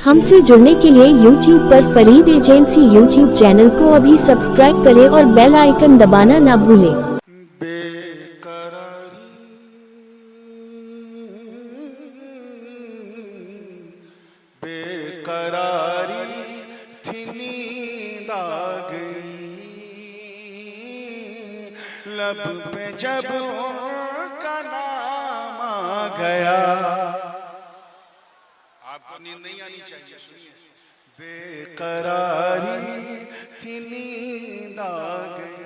हमसे जुड़ने के लिए YouTube पर फरीद एजेंसी YouTube चैनल को अभी सब्सक्राइब करें और बेल आइकन दबाना ना भूलें। बेकरारी थी नींद आ गई, लब पे जब उनका नाम आ गया। आपको नींद नहीं आनी चाहिए, सुनिए। बेकरारी थी नींद आ गई,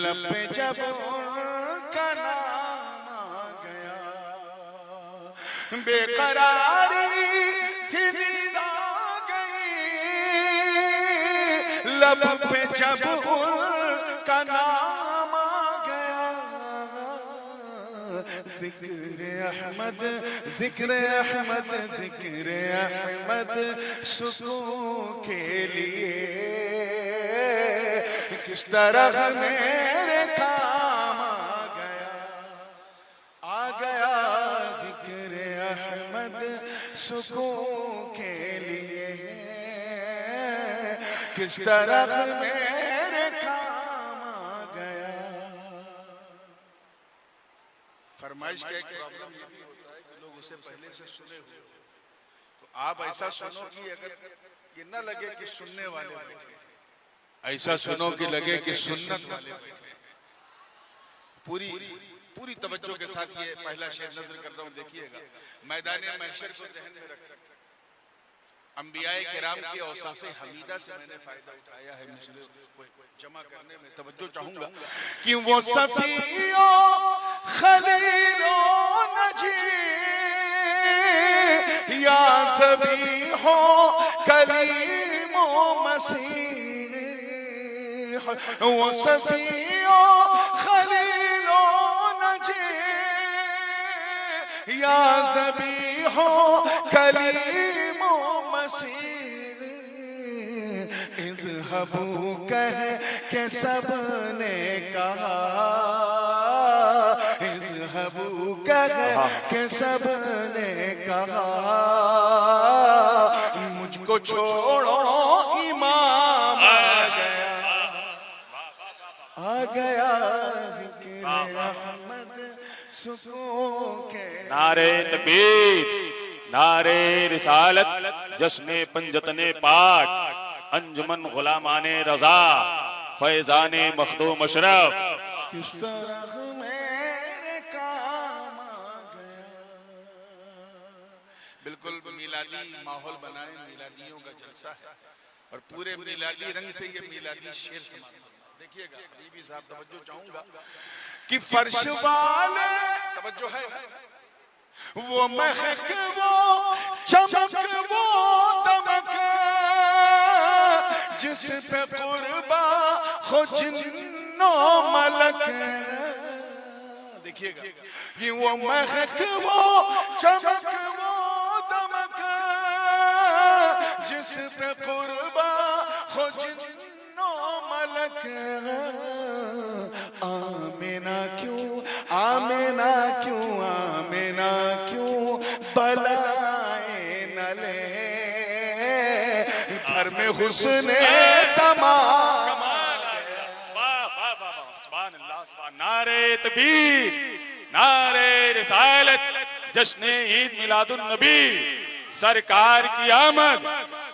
लब पे जब उनका नाम आ गया। बेकरारी थी नींद आ गई, लब पे जब उनका नाम आ गया। जिक्र अहमद जिक्र अहमद जिक्र अहमद सुकून के लिए किस तरह मेरे काम आ गया जिक्र अहमद सुकून के लिए किस तरह मेरे काम आ गया। फरमाइश का एक प्रॉब्लम ये भी होता है कि लोग उसे पहले से सुने हुए, तो आप ऐसा सुनो कि अगर ये न लगे कि सुनने वाले बैठे, ऐसा सुनो कि लगे कि सुन्नत वाले बैठे। पूरी पूरी तवज्जो के साथ ये पहला शेर नजर कर रहा हूं, देखिएगा। मैदान महशर को ज़हन में रखकर अंबियाए किराम की औसाफ़े हमीदा से मैंने फायदा उठाया है। मिसरे को जमा करने में तवज्जो चाहूंगा कि वो सफियो खलीलो नजी या सभी हो कलीमो मसीह, वो सफियो खलीलो या ज़बीहो कलीमो मसीह। इज़हबू कह के सबने कहा, इज़हबू कह के सबने कहा, मुझको छोड़ो इमाम आ गया ज़िक्र अहमद सुकून के। नारे तकबीर, नारे रिसालत, जश्ने पंजतने पाक, अंजुमन गुलामाने रजा, फैजाने मखदूम अशरफ। किस तरह मेरे काम आ गया। बिल्कुल मिलादी माहौल बनाए, मिलादियों का जलसा है और पूरे मिलादी रंग से ये मिलादी शेर समाप्त होगा। देखिएगा बीबी साहब, तवज्जो चाहूंगा कि फर्श वाले, तवज्जो है, वो महक वो चमक वो दमक जिस पे कुर्बा हो जिन्नो मलक। देखिएगा कि वो महक वो चमक वो दमक जिस पे कुर्बा हो जिन्नो मलक। आमिना क्यों आमिना क्यों आमिना क्यों बलाए न ले, घर में हुस्ने तमाम। सुभान अल्लाह, सुभान। नारे तकबीर, नारे रिसालत, जश्ने ईद मिलादुन नबी, सरकार की आमद,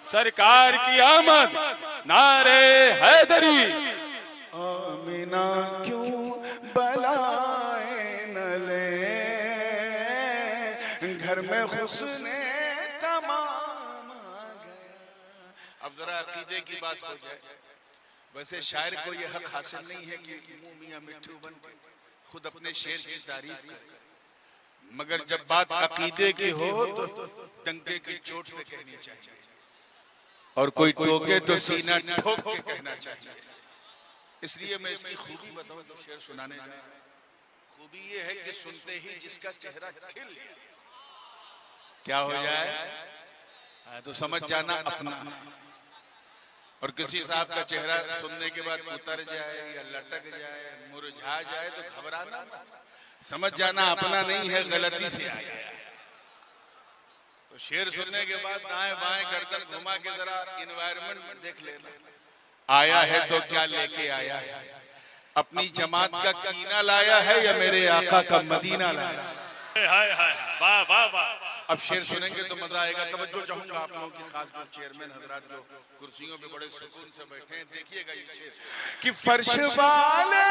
सरकार की आमद, नारे हैदरी। आमिना क्यों बलाए न ले, घर में हुस्ने तमाम आ गया। अब जरा अकीदे की बात हो जाए। वैसे शायर को यह हक हासिल नहीं है कि मुंह मियां मिट्ठू बन के खुद अपने शेर की तारीफ करे, मगर जब बात अकीदे की हो तो डंके की चोट पे कहनी चाहिए और कोई टोके तो सीना ठोक के कहना चाहिए। इसलिए मैं इसकी खूबी बताऊं तो शेर सुनाने, खूबी ये है कि सुनते ही जिसका चेहरा खिल क्या हो जाए तो समझ जाना अपना, और किसी साहब का चेहरा सुनने के बाद उतर जाए या लटक जाए, मुरझा जाए तो घबराना मत, समझ जाना अपना नहीं है, गलती से आ गया। तो तो शेर सुनने के बाद दाएं बाएं गर्दन घुमा के जरा इन्वायरमेंट देख लेना। आया है तो क्या लेके आया है, अपनी जमात का कीना लाया है या मेरे आका का मदीना लाया है? हाय हाय वाह वाह वाह। अब शेर सुनेंगे तो मजा आएगा। तवज्जो चाहूंगा आप लोगों की, खास जो चेयरमैन हजरात जो कुर्सियों पे बड़े सुकून से बैठे हैं, देखिएगा ये शेर कि फर्श वाले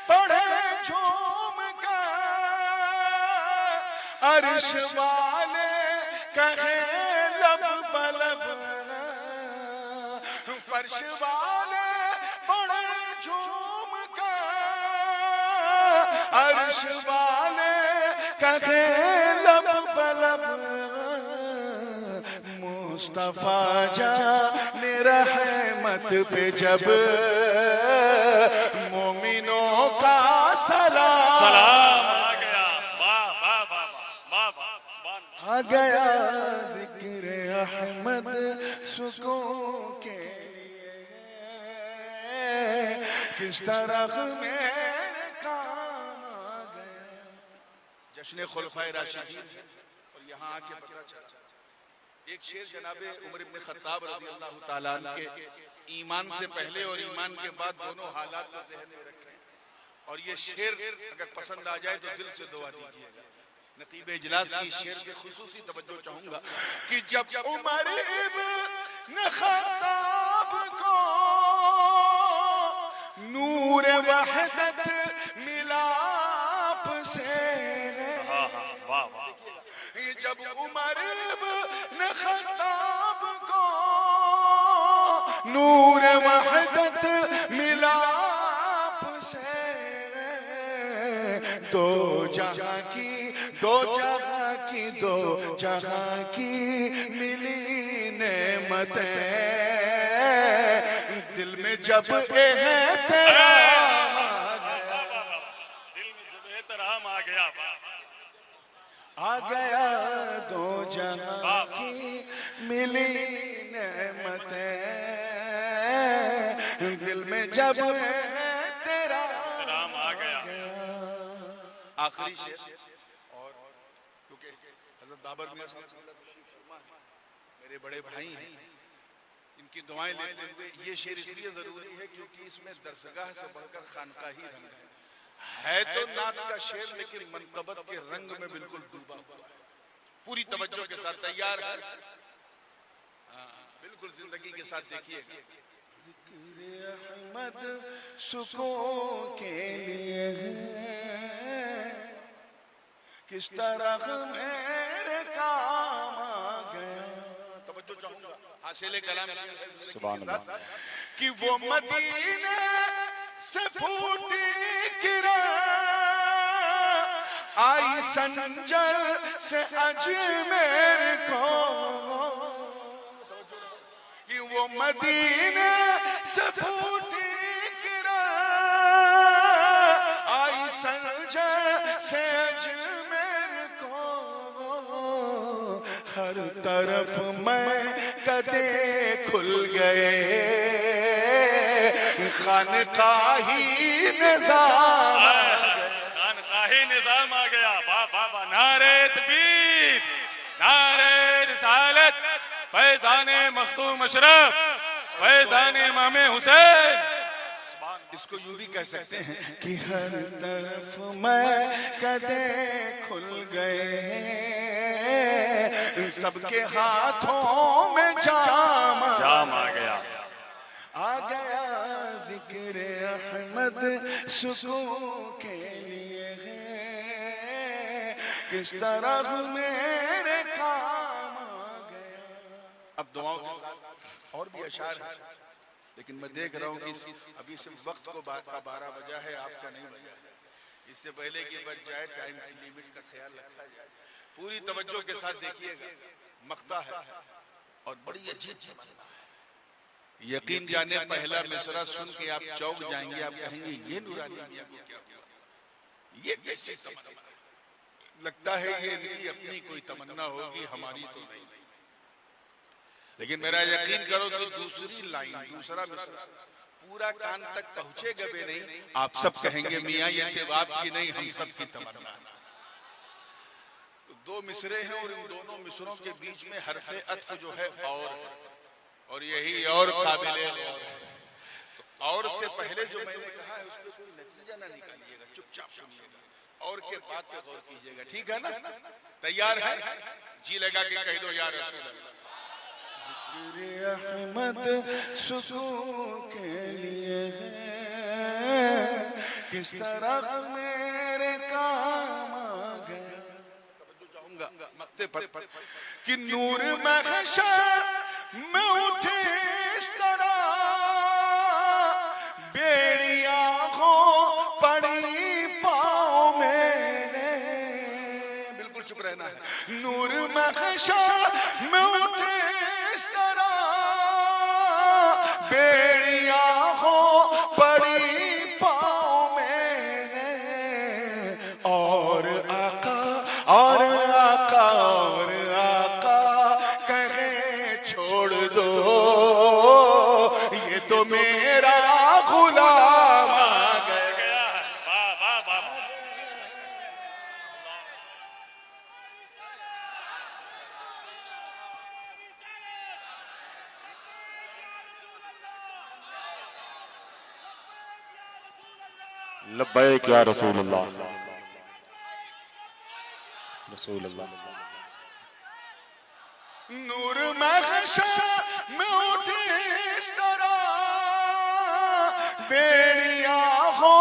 पढ़े झूम का, अर्श वाले कहे लब बलब, फर्श वाले पढ़े झूम का, अर्श वाले कहे लब बलब, मुस्तफा जाने रहमत पे जब मोमिनों का सलाम आ गया। वाह वाह वाह वाह वाह सुभान अल्लाह। आ गया जिक्र अहमद सुकून के लिए, किस तरह मेरे काम आ गया। जश्न खुलफाए राशिदीन और यहाँ आके पता चला एक शेर जनाबे उमर इब्न खत्ताब रज़ियल्लाहु ताला अन्हु के ईमान से पहले और ईमान के बाद दोनों हालात को ज़हन में रखें, और ये शेर अगर पसंद आ जाए तो दिल से दुआ दीजिएगा। नकीब इजलास की शेर पे खुसूसी तवज्जो चाहूंगा कि जब उमर इब्न खत्ताब को नूर वहदत मिला आपसे, जब उमर इब्न खत्ताब को नूर वहदत मिला आपसे, दो जहां की दो जहां की दो जहां की मिली नेमतें, दिल में जब एहतराम आ गया, आ गया दो जहां की मिली नेमतें, दिल में जब तेरा राम आ गया। आखिरी शेर, और क्योंकि हज़रत बाबर मियां साहब तशरीफ फरमा है, मेरे बड़े भाई हैं, इनकी दुआएं लेते हुए ये शेर इसलिए जरूरी है क्योंकि इसमें दरसगाह से बढ़कर खानकाही रंग है तो नात का शेर, लेकिन मनकबत के रंग में बिल्कुल डूबा हुआ है। पूरी तवज्जो के साथ तैयार है, बिल्कुल जिंदगी के साथ देखिएगा। जिक्र अहमद सुकून के लिए किस तरह मेरे काम आ गया। तवज्जो चाहूंगा हासिल कलाम सुभान अल्लाह कि वो मदीने से फूटी किरण आई संजर से अजमेर को, कि वो मदीने से फूटी किरण आई संजर से अजमेर को, हर तरफ मैं कदे खुल गए, खानकाही निज़ाम खानकाही निज़ाम आ गया। वाह वाह वाह। नारे तकबीर, नारे रिसालत, फैज़ाने मखदूम अशरफ, फैज़ाने इमाम हुसैन। इसको यूं भी कह सकते हैं कि हर तरफ मैं कदे खुल गए, सबके हाथों में जाम आ गया। आ गया जिक्र अहमद सुकून के लिए है, किस तरह मेरे काम आ गया। अब दुआओं के साथ और भी अशार है, लेकिन मैं देख रहा हूँ कि अभी सिर्फ वक्त को 12 बजा है, आपका नहीं बजा है। इससे पहले कि बच जाए टाइम की लिमिट का ख्याल रखा जाए। पूरी तवज्जो के साथ देखिएगा, मख्ता है और बड़ी अजीब तमन्ना है। यकीन जाने पहला मिसरा सुन के आप चौंक जाएंगे, आप कहेंगे ये नूरानी मियां को क्या हुआ, ये कैसी तमन्ना है। लगता है ये इनकी अपनी कोई तमन्ना होगी, हमारी तो नहीं। लेकिन मेरा यकीन करो कि दूसरी लाइन, दूसरा मिसरा पूरा कान तक पहुंचेगा भी नहीं, आप सब कहेंगे मियां ये सिर्फ आपकी नहीं हम सब की तमन्ना। दो मिसरे हैं और इन दोनों मिसरों के बीच में हरफे अत्फ जो है और यही और काबिले गौर है। तो और से पहले जो मैंने कहा है उस पर कोई नतीजा ना निकालिएगा, चुपचाप सुनिएगा और के बात पे गौर कीजिएगा, ठीक है ना? तैयार है? जी लगा के कह दो या रसूल अल्लाह। जिक्र अहमद सुकून के लिए है, किस तरह मेरे काम आ गया। जाऊंगा मक्ते पर कि नूर महशर में उठे इस तरह, बेड़िया हो पड़ी पाँव मेरे। बिल्कुल चुप रहना है। नूर महशर में उठे इस तरह, बेड़िया हो पड़ी पाँव मेरे। और आका और आका और आका कहे छोड़ दो, ये तो मेरा गुलाम आ गया। वाह वाह वाह। लब्बैक या रसूल अल्लाह, रसूल अल्लाह। नूर महशर में उठे इस तरह, बेड़िया हो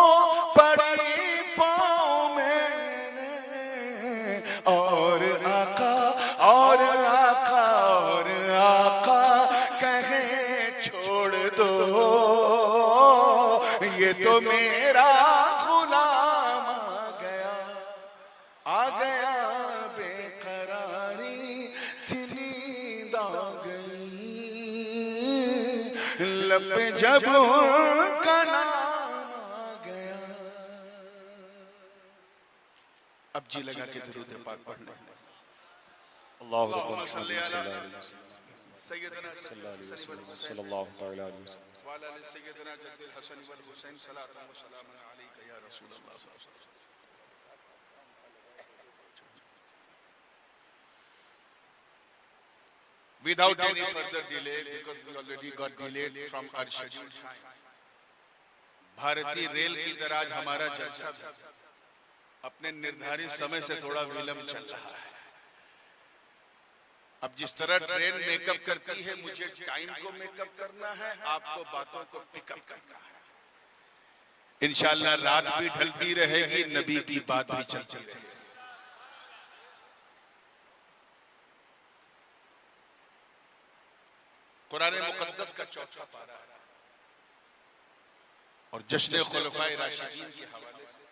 पड़ी पाँव मेरे। और आका और आका और आका कहे छोड़ दो, ये तो मेरा गुलाम आ गया बेकरारी थी नींद आ गई, लब पे जब उनका नाम आ गया। अब जी लगा के दुरूद पाक पढ़ना। अल्लाहुम्मा सल्ली अला सय्यदना सल्लल्लाहु तआला अलैहि वसल्लम व अला सय्यदना जद्दुल हसन वल हुसैन सलातन व सलामन अलैका या रसूल अल्लाह। Without any further delay, because we already got delayed from our scheduled time, भारतीय रेल की तरह आज हमारा जलसा अपने निर्धारित समय से थोड़ा विलंब चल रहा है। अब जिस तरह ट्रेन मेकअप करती है, मुझे टाइम को मेकअप करना है, आपको बातों को पिकअप करना है। इंशाअल्लाह रात भी ढलती रहेगी, नबी की बात भी चलती रहेगी। कुरान मुकद्दस का चौथा पारा और जश्न खुलफाए राशिदीन के हवाले से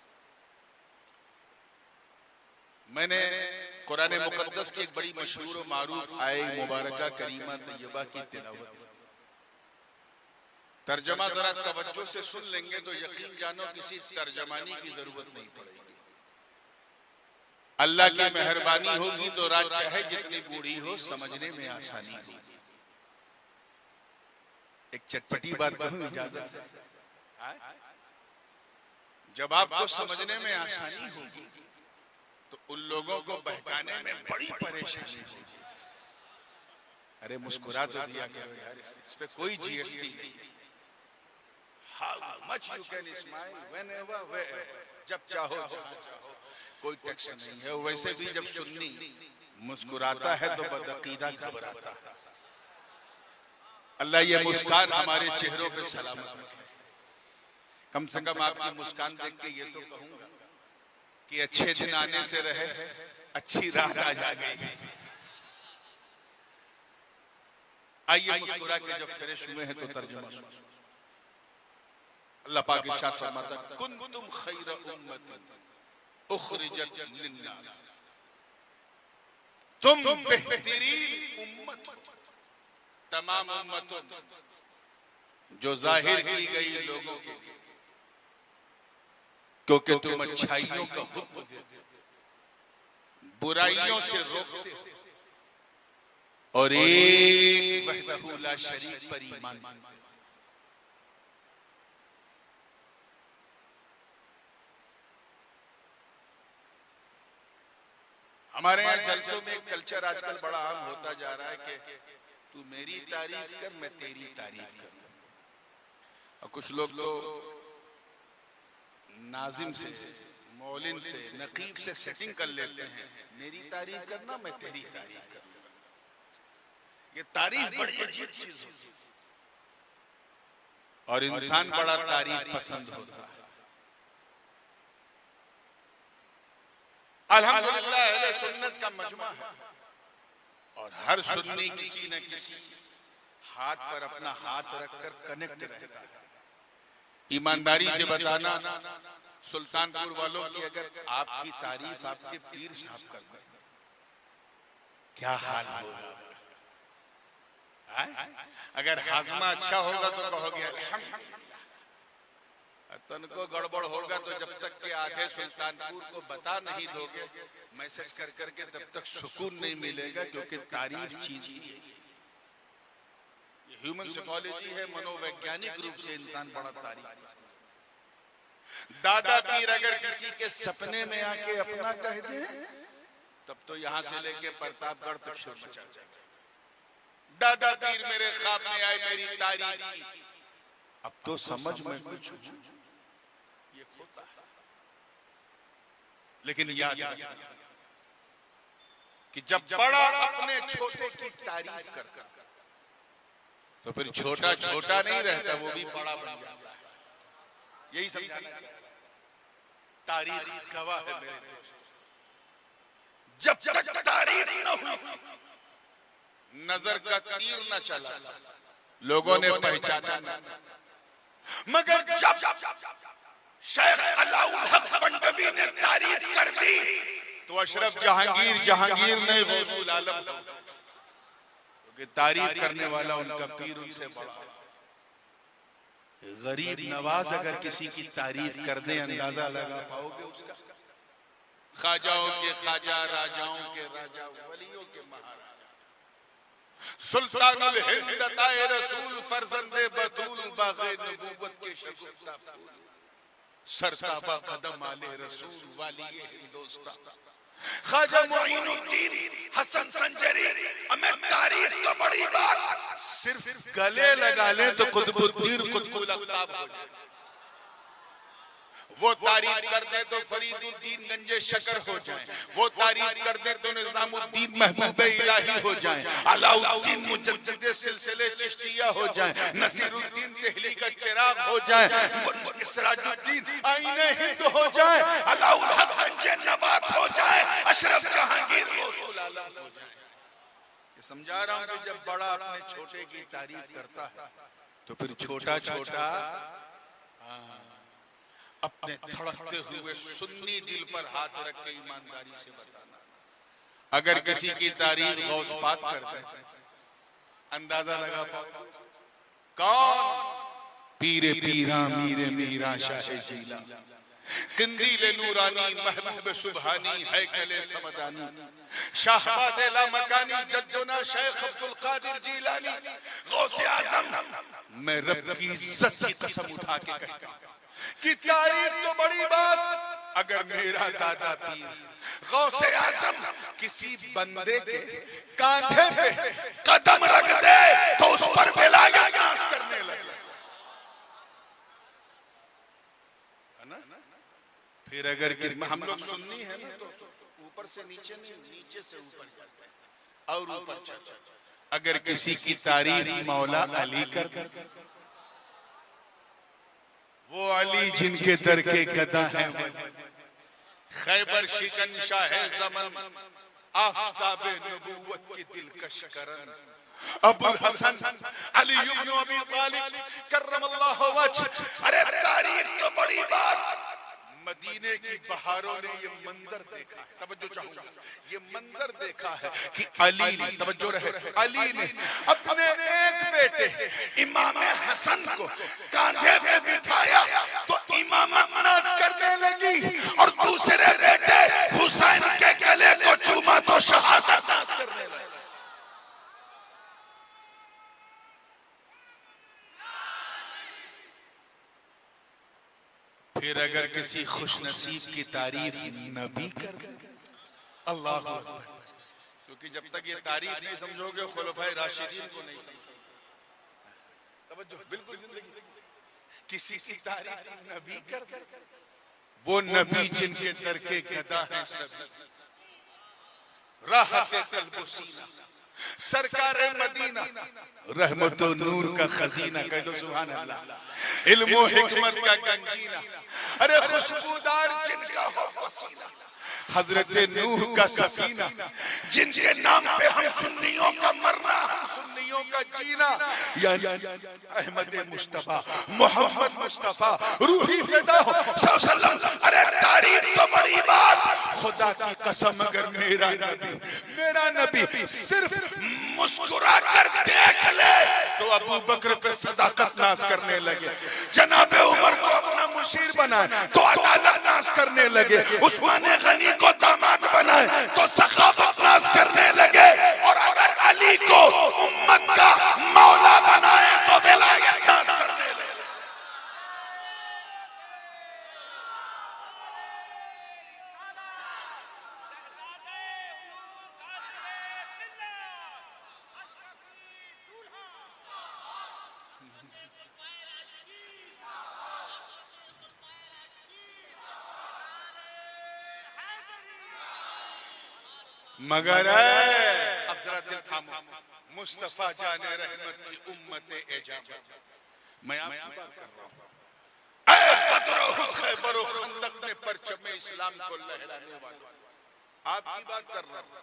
मैंने कुरान मुकद्दस की एक बड़ी मशहूर और मारूफ आए मुबारका करीमा तैयबा की तिलावत। तर्जमा जरा तवज्जो से सुन लेंगे तो यकीन जानो किसी तर्जमानी की जरूरत नहीं पड़ेगी। अल्लाह की मेहरबानी होगी तो रात चाहे जितनी बूढ़ी हो समझने में आसानी होगी। एक चटपटी बात कहूं, इजाजत है? जब आपको समझने में आसानी होगी तो उन लोगों को बहकाने में बड़ी परेशानी होगी। अरे मुस्कुरा तो दिया करो यार, इस पे कोई जीएसटी नहीं। How much you can smile whenever, wherever, जब चाहो जहां चाहो, कोई टैक्स नहीं है। वैसे भी जब सुन्नी मुस्कुराता है तो बदअकीदा घबराता है। अल्लाह ये मुस्कान हमारे चेहरों पे सलामत रखे। कम से कम आपकी मुस्कान देख के ये तो कहूंगा कि अच्छे दिन आने से रहे, अच्छी रात आ जा गई। आइए मुस्कुरा के जब फ्रेश हुए हैं तो तर्जुमा सुनिए। अल्लाह पाक इरशाद फरमाता है, कुंतुम खैर उम्मतिन उखरिजत लिन्नास, तुम बेहतरीन उम्मत हो तमाम उम्मतों जो जाहिर की गई लोगों के, क्योंकि तुम अच्छाइयों का हुक्म देते, बुराइयों से रोकते हो और एक वहदहू ला शरीक पर ईमान मानते हो। हमारे यहाँ जलसों में एक कल्चर आजकल बड़ा आम होता जा रहा है कि तू मेरी तारीफ कर, मैं तेरी तारीफ करूं। और कुछ लोग तो नाजिम से, मौलिन से, नकीब से सेटिंग कर लेते हैं, मेरी तारीफ करना, मैं तेरी तारीफ करूंगा। ये तारीफ बड़ी अजीब चीज होती है और इंसान बड़ा तारीफ पसंद होता है। अल्हम्दुलिल्लाह अहले सुन्नत का मजमा है और हर सुन्नी किसी न किसी हाथ पर अपना हाथ रखकर कनेक्ट रहता है। ईमानदारी से बताना, सुल्तानपुर वालों की अगर आपकी तारीफ आपके पीर साहब कर दें, क्या हाल होगा? अगर हाजमा अच्छा होगा तो कहोगे अल्हम्दुलिल्लाह, तन को गड़बड़ होगा तो जब तक के आधे सुल्तानपुर को बता नहीं दोगे मैसेज कर करके, तब तक सुकून नहीं मिलेगा, क्योंकि तारीफ चीज ही है। ये ह्यूमन साइकोलॉजी है, मनोवैज्ञानिक रूप से इंसान बड़ा तारीफ। दादा पीर अगर किसी के सपने में आके अपना कह दे, तब तो यहां से लेके प्रतापगढ़ तक शोर मचा जाए। दादा पीर मेरे ख्वाब में आए, मेरी तारीफ की, अब तो समझ में कुछ ये होता है। लेकिन याद रखना कि जब बड़ा अपने छोटे की तारीफ करता तो फिर छोटा छोटा नहीं रहता, वो भी बड़ा बन जाता है। यही समझना, तारीफ गवाह है मेरे दोस्त। जब तक तारीफ न हुई, नजर का तीर न चला, लोगों ने पहचाना न। मगर जब शेख अलाउल हक पंडवी ने तारीफ कर दी, तो अशरफ जहांगीर, जहांगीर ने गौसुल आलम, क्योंकि तारीफ करने वाला उनका पीर उनसे बड़ा। गरीब नवाज अगर किसी की तारीफ कर दे, अंदाजा लगा पाओगे उसका। ख्वाजाओं के ख्वाजा, राजाओं के राजा, वलियों के महाराजा, सुल्तानुल हिंद ताए रसूल, फरजंदे बतूल, बाग़े नबूवत के शगुफ्ता फूल, सरताबा कदम आले रसूल, वालिए हिंदोस्तान, ख्वाजा मुईनुद्दीन हसन संजरी। हमें तारीफ तो बड़ी बात, सिर्फ गले लगा ले तो कुतुबुद्दीन कुतुबुल अक़ताब हो जाए। वो तारीफ कर दे तो फरीदुद्दीन गंजे शकर हो जाए, वो तारीफ कर दे तो निज़ामुद्दीन महबूबे इलाही हो जाए, अलाउद्दीन मुजद्दिदे सिलसिले चिश्तिया हो जाए, नसीरुद्दीन देहली का चिराग हो जाए, सिराजुद्दीन आईने हिंद हो जाए, अलाउल हक गंजे नबात हो जाए, अशरफ जहांगीर गौसुल आलम हो जाए। ये समझा रहा हूं कि जब बड़ा अपने छोटे की तारीफ करता है तो फिर छोटा छोटा अपने धड़कते हुए सुन्नी दिल पर हाथ रख के ईमानदारी से बताना। अगर किसी की तारीफ गौस पाक करते हैं, अंदाजा लगा पाओ कौन? पीरे पीरा मीरे मीरा शाह जीला, किंदीले नूरानी महबूब सुबहानी है कले समदानी, शाहबाज लामकानी जद्दुना शेख अब्दुल कादिर जीलानी, गौसे आजम। मैं रब की इज्जत की कसम उठा के कहता हूं कि तारीफ तो बड़ी बात, अगर मेरा दादा पीर गौसे आजम किसी बंदे के कांधे पे कदम रख दे तो उस पर विलायत नाश करने लगे, है ना? फिर अगर हम लोग सुन्नी है ना, तो ऊपर से नीचे नहीं, नीचे से ऊपर जाते हैं और ऊपर चलते। अगर किसी की तारीफ मौला अली कर दे, वो अली जिनके दर के गदा हैं, खैबर शिकन शाह ज़मन, आफ़ताबे नबूवत की दिलकश करन, अबुल हसन अली इब्न अबी तालिब करमल्लाहु वजह। अरे तारीफ तो बड़ी बात, मदीने की बहारों ने ये मंजर देखा है, तवज्जो चाहूंगा, ये मंजर देखा है कि अली ने, तवज्जो रहे, अली ने अपने एक बेटे इमाम हसन को कांधे पे बिठाया तो इमामत नाज करने लगी, और दूसरे बेटे हुसैन के गले को चूमा तो शहादत नाज करने लगी। फिर अगर किसी खुशनसीब की तारीफ नबी कर दे, अल्लाह अकबर। क्योंकि जब तक ये तारीफ नहीं समझोगे खुलफाए राशिदीन को नहीं समझोगे। तवज्जो, बिल्कुल जिंदगी किसी की तारीफ नबी करते, वो नबी जिनके दर के गदा है सभी, राहत कल्ब सीना, सरकार मदीना, रहमत व नूर का खजीना, कह दो सुभान अल्लाह, इल्म व हिकमत का गंजीना, अरे खुशबूदार जिनका हो पसीना, हजरत नूह का सफीना, जिनके नाम पे हम सुन्नियों का मरना, हम सुन्नियों का जीना, या अहमद मुस्तफा मोहम्मद मुस्तफा रूही फिदा हो सल्लल्लाहु। अरे तारीफ तो बड़ी बात, खुदा की कसम अगर मेरा नबी सिर्फ मुस्कुरा कर देख ले तो अबू बकर पे सदाकत नाश करने लगे, जनाबे उमर को अपना मुशीर बनाए तो अदालत नाश करने लगे, उस्मान गनी को दामाद बनाए तो सखावत नाश करने लगे, और अगर अली को उम्मत का मौला बनाए तो विलायत नाश करने लगे। मगर अब जरा दिल थामो, मुस्तफा जाने रहमत की उम्मत इजाबत, मैं आपकी बात कर रहा हूं। बदर उहद खैबर और खंदक में परचम इस्लाम को लहराने वालों, आपकी बात कर रहा हूं।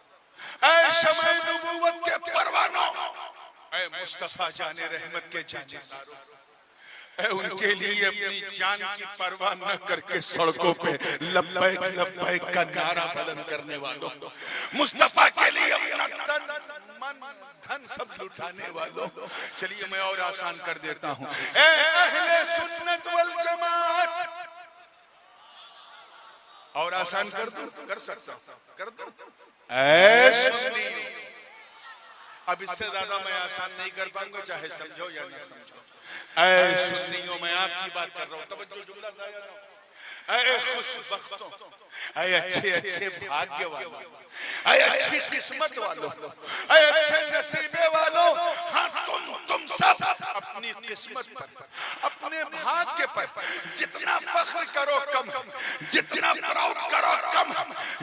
ऐ शमए नबूवत के परवानों, ऐ मुस्तफा जाने रहमत के जानिसारों, उनके लिए अपनी जान की परवाह न करके सड़कों पे लब्बैक लब्बैक का नारा बुलंद करने वालों, मुस्तफा के लिए अपना तन मन धन सब लुटाने वालों, चलिए मैं और आसान कर देता हूँ। ए अहले सुन्नत वल जमात, और आसान कर दूं, कर सकता हूं, कर दूं। ऐ सुन्नी, अब इससे ज्यादा मैं आसान नहीं कर पाऊंगा, चाहे समझो या ना समझो। ऐ सुन्नियों, मैं आपकी बात कर रहा हूं, तवज्जो, जुमला जाया ना। ऐ खुशबख्तों, ऐ अच्छे अच्छे भाग्य वालों, ऐ अच्छी किस्मत वालों, ऐ अच्छे नसीबे वालों, हाँ तुम सब अपनी किस्मत पर, अपने भाग्य पर जितना फख्र करो कम, जितना प्राउड करो कम,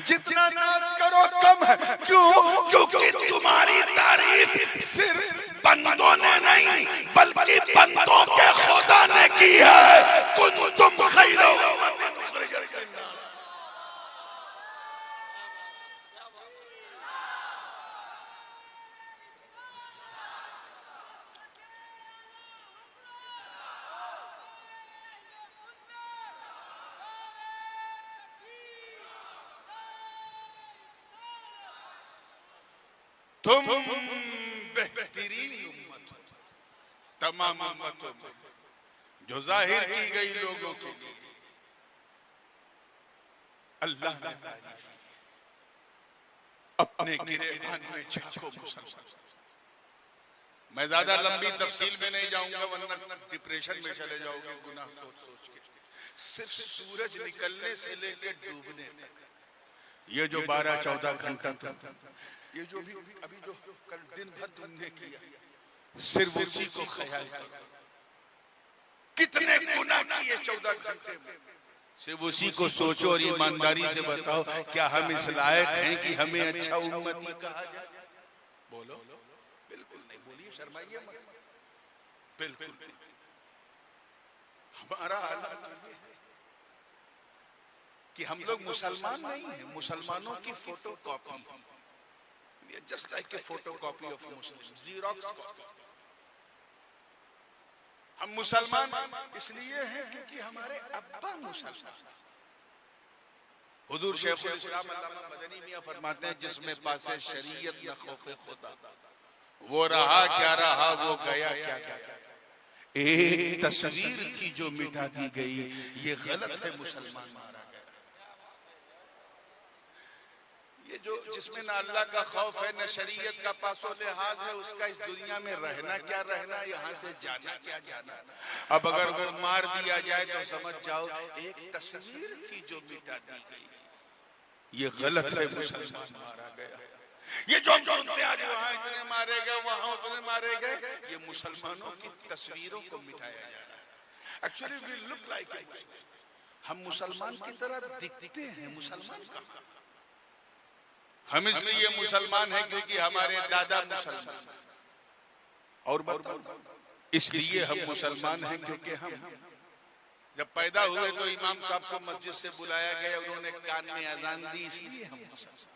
जितना नाज करो कम। क्यों? क्योंकि तुम्हारी तारीफ सिर्फ बंदों ने नहीं बल्कि बंदों के खुदा ने की है। कुंतुम खैर उम्मतिन उखरिजत लिन्नास। तुम बेहतरीन उम्मत हो तमाम उम्मतों में, जो जाहिर की गई लोगों के लिए अल्लाह ने तारीफ की। अपने गिरेबान में झांको मुसलमान। मैं ज्यादा लंबी तफसील में नहीं जाऊंगा वरना डिप्रेशन में चले जाओगे गुनाह सोच सोच के। सिर्फ सूरज निकलने से लेकर डूबने तक ये जो 12-14 घंटा था, ये जो भी अभी जो कल दिन भर तुमने किया, सिर्फ उसी को ख्याल करो। कितने गुनाह किए 14 घंटे में, सिर्फ उसी को सोचो और ईमानदारी से बताओ, क्या हम इस लायक हैं कि हमें अच्छा उम्मती कहा जाए? बोलो। बिल्कुल नहीं, बोलिए, शर्माइए मत। बिल्कुल नहीं। हमारा हाल कि हम लोग मुसलमान नहीं हैं, मुसलमानों की photo copy, just like a photo copy of Muslim, xerox copy. हम मुसलमान इसलिए हैं क्योंकि हमारे अब्बा मुसलमान। हुजूर शेखुल इस्लाम अल्लामा मदनी मियां फरमाते हैं, जिसमें पासे शरीयत न खौफे खुदा, वो रहा क्या रहा, वो गया क्या गया। एक तस्वीर थी जो मिटा दी गई, ये गलत है, मुसलमान मारा गया। ये जो जिसमें ना अल्लाह का खौफ है न शरीयत का पासो लिहाज है, उसका इस दुनिया में रहना क्या रहना, यहाँ से जाना क्या जाना। अब अगर वो मार दिया जाए तो समझ जाओ एक तस्वीर थी जो मिटा दी गई। ये गलत है, मुसलमान मारा गया। ये जो हम सुनते हैं आज वहां इतने मारे गए, वहां उतने मारे गए, ये मुसलमानों की तस्वीरों को मिटाया जा रहा है। एक्चुअली वी लुक लाइक, हम मुसलमान की तरह दिखते हैं, मुसलमान कहां? हम इसलिए मुसलमान हैं क्योंकि हमारे दादा मुसलमान, और इसलिए हम मुसलमान हैं क्योंकि हम जब पैदा हुए तो इमाम साहब को मस्जिद से बुलाया गया, उन्होंने कान में अजान दी, इसलिए हम मुसलमान।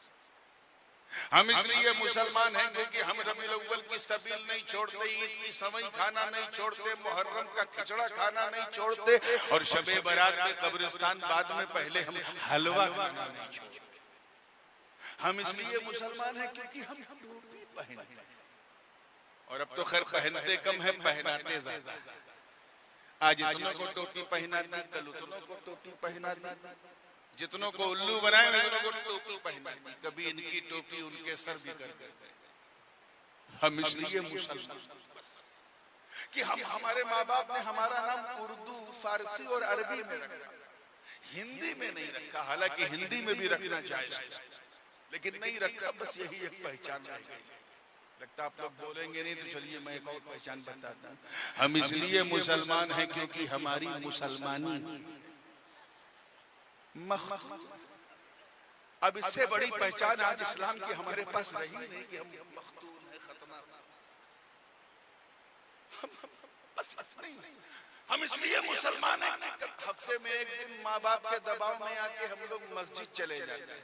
हम इसलिए मुसलमान हैं क्योंकि हम रबीउल अव्वल की सबील नहीं छोड़ते, ईद की सवई खाना नहीं छोड़ते, मुहर्रम का खिचड़ा खाना नहीं छोड़ते, और शबे बारात में कब्रिस्तान बाद में पहले हम हलवा खाना नहीं छोड़ते। हम इसलिए मुसलमान हैं क्योंकि हम टोपी पहनते हैं, और अब तो खैर पहनते कम है, पहनाते ज्यादा। आज इतनों को टोपी पहना दी, कल उतनों को टोपी पहना दी, जितनों को उल्लू बनाए उतनों को टोपी पहना दी, कभी इनकी टोपी उनके सर भी कर देते। हम इसलिए मुसलमान कि हम, हमारे माँ बाप ने हमारा नाम उर्दू, फारसी और अरबी में रखा, हिंदी में नहीं रखा। हालांकि हिंदी में भी रखना जायज है, लेकिन नहीं रखा, बस यही एक पहचान रह गई। लगता आप लोग बोलेंगे नहीं, तो चलिए मैं एक और पहचान बताता हूँ। हम इसलिए मुसलमान हैं क्योंकि हमारी मुसलमानी अब इससे बड़ी पहचान आज इस्लाम की हमारे पास रही नहीं कि हम मखतून है, खतना। बस नहीं, हम इसलिए मुसलमान हैं कि हफ्ते में एक दिन माँ बाप के दबाव में आके हम लोग मस्जिद चले जाते हैं,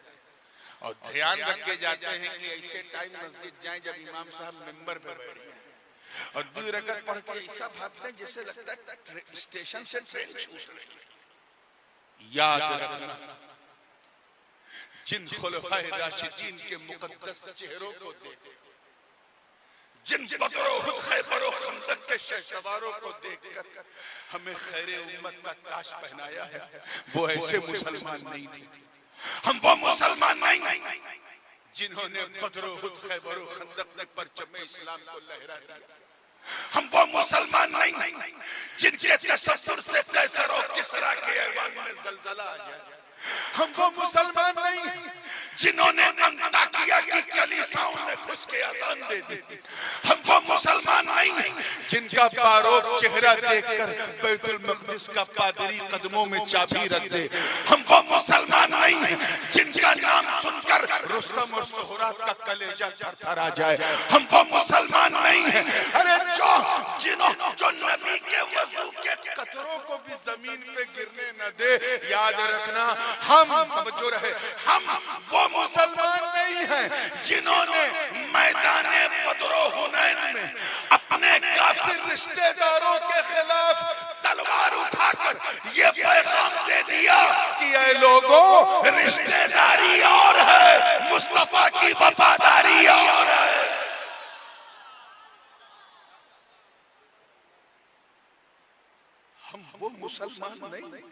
और ध्यान रख के जाते हैं कि ऐसे टाइम मस्जिद जाएं जब इमाम साहब मिंबर पर बैठे, और 2 रकअत पढ़ के ऐसा भागते हैं जैसे लगता है स्टेशन से ट्रेन छूट रही। याद रखना, जिन खुलफाए राशिदीन के मुकद्दस चेहरों को देखो, जिन बदर उहद, खैबर और खंदक के शहसवारों को देखकर हमें खैर उम्मत का ताज पहनाया है, वो ऐसे मुसलमान नहीं थे। हम वो मुसलमान नहीं जिन्होंने बदर उहद, खैबर और खंदक में परचम इस्लाम को लहरा दिया। हम वो मुसलमान नहीं जिनके तसव्वुर से कैसर और किसरा के ऐवान में जलजला आ जाए। हम वो मुसलमान नहीं जिन्होंने अंताकिया की कलीसियाओं में घुस के अजान दे दी। हम वो मुसलमान नहीं जिनका बारोक चेहरा देखकर बैतुल मक़दिस का पादरी कदमों में चाबी रख दे। हम वो मुसलमान नहीं जिनका नाम सुनकर रुस्तम और सोहराब का कलेजा थरथरा जाए। हम वो मुसलमान नहीं है अरे जो नबी के वजू के कतरों को भी जमीन पे गिरने न दे। याद रखना, हम जो रहे, हम वो मुसलमान नहीं हैं जिन्होंने मैदाने बदर और हुनैन में अपने काफिर रिश्तेदारों के खिलाफ तलवार उठाकर ये पैगाम दे दिया कि ऐ लोगों, रिश्तेदारी और है, मुस्तफा की वफादारी और है। हम वो मुसलमान नहीं,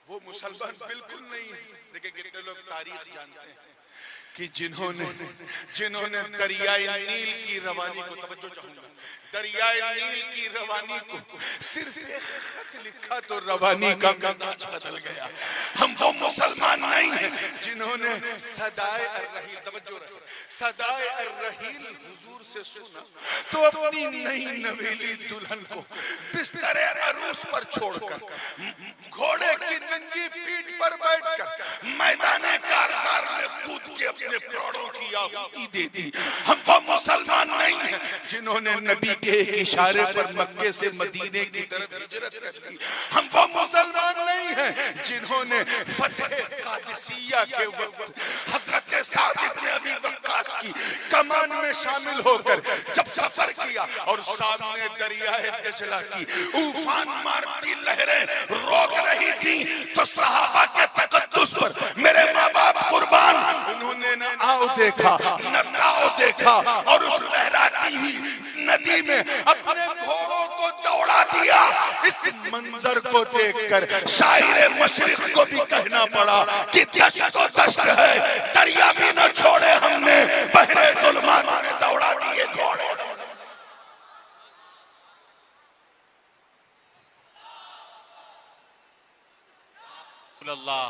वो मुसलमान बिल्कुल नहीं है। देखिए कितने लोग तारीख जानते हैं कि जिन्होंने दरियाए नील की रवानी को, तवज्जो चाहूंगा, दरियाए नील की रवानी को सिर्फ एक खत लिखा तो रवानी का मिजाज बदल गया। हम वो मुसलमान नहीं हैं जिन्होंने सदाए अर्रहील, तवज्जो रहे, सदाए अर्रहील हुजूर से सुना तो अपनी नई नवेली दुल्हन को बिस्तरे अरूस पर छोड़कर घोड़े की नंगी पीठ पर बैठकर मैदाने कारजार में कूद के अपने प्राणों की आहुति दे दी। हम वो मुसलमान नहीं हैं जिन्होंने नबी के एक इशारे पर मक्के से मदीने की तरफ हिजरत कर दी। हम वो मुसलमान नहीं हैं जिन्होंने फतेह कादिसिया के वक्त हजरत साद इब्न अबी वक्कास की कमान में शामिल होकर जब सफर किया और सामने दरियाए दजला की उफान मारती लहरें रोक रही थी तो सहाबा के तकद्दुस पर मेरे माँ बाप कुर्बान, उन्होंने न आओ देखा न ताओ देखा और उस लहराती हुई नदी में अपने घोड़ों को दौड़ा दिया। इस मंजर को देखकर शायर मशरिक को भी कहना पड़ा कि दश्त तो दश्त है, दरिया भी न छोड़े हमने, बहरे जुल्मात में दौड़ा दिए घोड़े। अल्लाह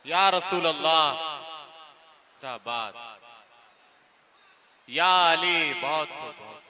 या रसूल अल्लाह, क्या बात, या अली, बहुत खूब, बहुत